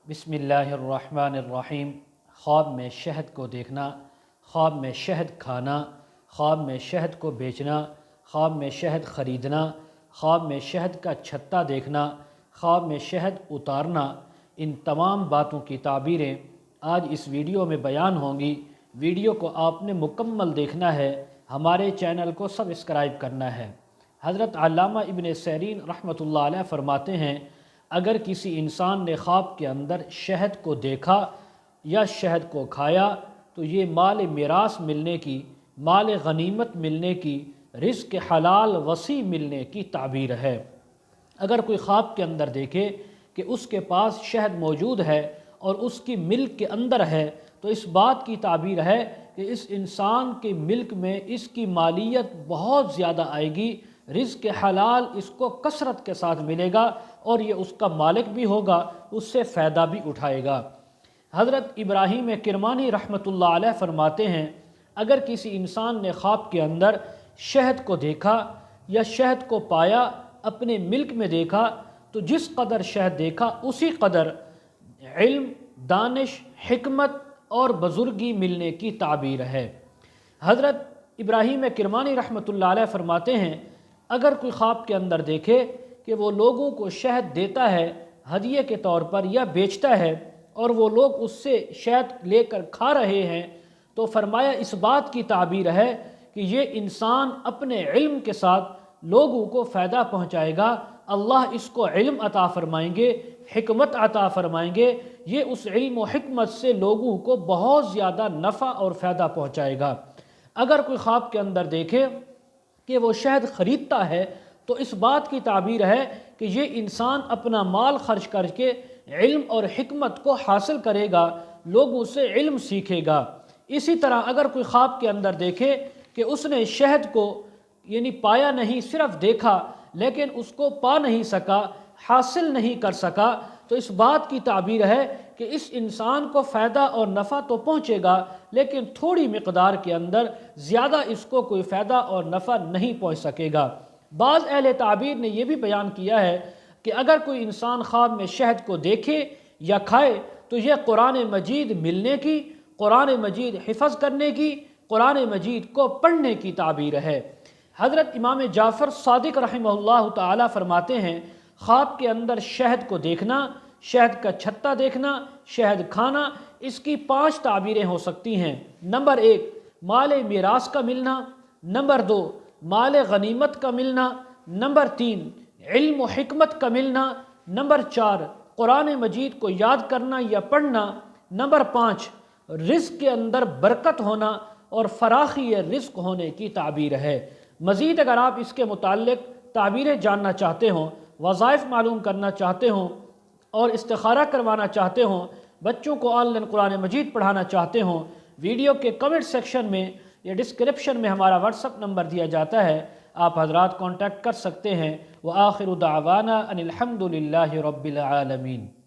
बिस्मिल्लाहिर्रहमानिर्रहीम। ख्वाब में शहद को देखना, ख्वाब में शहद खाना, ख्वाब में शहद को बेचना, ख्वाब में शहद ख़रीदना, ख्वाब में शहद का छत्ता देखना, ख्वाब में शहद उतारना, इन तमाम बातों की ताबीरें आज इस वीडियो में बयान होंगी। वीडियो को आपने मुकम्मल देखना है, हमारे चैनल को सब्सक्राइब करना है। हज़रत अल्लामा इब्न सीरीन रहमतुल्लाह अलैह फरमाते हैं, अगर किसी इंसान ने ख्वाब के अंदर शहद को देखा या शहद को खाया तो ये माल मिरास मिलने की, माल गनीमत मिलने की, रिज़्क़ हलाल वसी मिलने की ताबीर है। अगर कोई ख्वाब के अंदर देखे कि उसके पास शहद मौजूद है और उसकी मिल्क के अंदर है, तो इस बात की ताबीर है कि इस इंसान के मिल्क में इसकी मालियत बहुत ज़्यादा आएगी, रिज़्क़ हलाल इसको कसरत के साथ मिलेगा और ये उसका मालिक भी होगा, उससे फ़ायदा भी उठाएगा। हज़रत इब्राहीम किरमानी रहमतुल्लाह अलैह फरमाते हैं, अगर किसी इंसान ने ख्वाब के अंदर शहद को देखा या शहद को पाया, अपने मिल्क में देखा, तो जिस कदर शहद देखा उसी कदर इल्म, दानिश, हिकमत और बुज़ुर्गी मिलने की ताबीर है। हज़रत इब्राहीम किरमानी रहमतुल्लाह अलैह फरमाते हैं, अगर कोई ख्वाब के अंदर देखे कि वो लोगों को शहद देता है हदिये के तौर पर या बेचता है और वो लोग उससे शहद लेकर खा रहे हैं, तो फरमाया इस बात की ताबीर है कि ये इंसान अपने इल्म के साथ लोगों को फ़ायदा पहुँचाएगा, अल्लाह इसको इल्म अता फ़रमाएंगे, हिकमत अता फ़रमाएंगे, ये उस इल्म और हिकमत से लोगों को बहुत ज़्यादा नफ़ा और फ़ायदा पहुँचाएगा। अगर कोई ख्वाब के अंदर देखे कि वो शहद ख़रीदता है, तो इस बात की ताबीर है कि ये इंसान अपना माल खर्च करके इल्म और हिकमत को हासिल करेगा, लोगों से इल्म सीखेगा। इसी तरह अगर कोई ख्वाब के अंदर देखे कि उसने शहद को यानी पाया नहीं, सिर्फ देखा, लेकिन उसको पा नहीं सका, हासिल नहीं कर सका, तो इस बात की ताबीर है कि इस इंसान को फ़ायदा और नफ़ा तो पहुँचेगा, लेकिन थोड़ी मिक़दार के अंदर, ज़्यादा इसको कोई फ़ायदा और नफ़ा नहीं पहुँच सकेगा। बाज़ अहले ताबीर ने यह भी बयान किया है कि अगर कोई इंसान ख्वाब में शहद को देखे या खाए तो यह कुरान मजीद मिलने की, कुरान मजीद हिफ़्ज़ करने की, कुरान मजीद को पढ़ने की ताबीर है। हज़रत इमाम जाफ़र सादिक रहमहुल्लाह ताला फरमाते हैं, ख्वाब के अंदर शहद को देखना, शहद का छत्ता देखना, शहद खाना, इसकी 5 ताबीरें हो सकती हैं। नंबर 1 माल मिरास का मिलना, नंबर 2 माल गनीमत का मिलना, नंबर 3 इल्म व हिकमत का मिलना, नंबर 4 कुरान मजीद को याद करना या पढ़ना, नंबर 5 रिज़्क़ के अंदर बरकत होना और फराखी रिज़्क़ होने की ताबीर है। मज़ीद अगर आप इसके मुताल्लिक़ ताबीरें जानना चाहते हों, वज़ाइफ मालूम करना चाहते हों और इस्तिखारा करवाना चाहते हों, बच्चों को ऑनलाइन कुरान मजीद पढ़ाना चाहते हों, वीडियो के कमेंट सेक्शन में या डिस्क्रिप्शन में हमारा व्हाट्सअप नंबर दिया जाता है, आप हज़रात कॉन्टैक्ट कर सकते हैं। व आखिरु दावाना अनिल हम्दुलिल्लाहि रब्बिल आलमीन।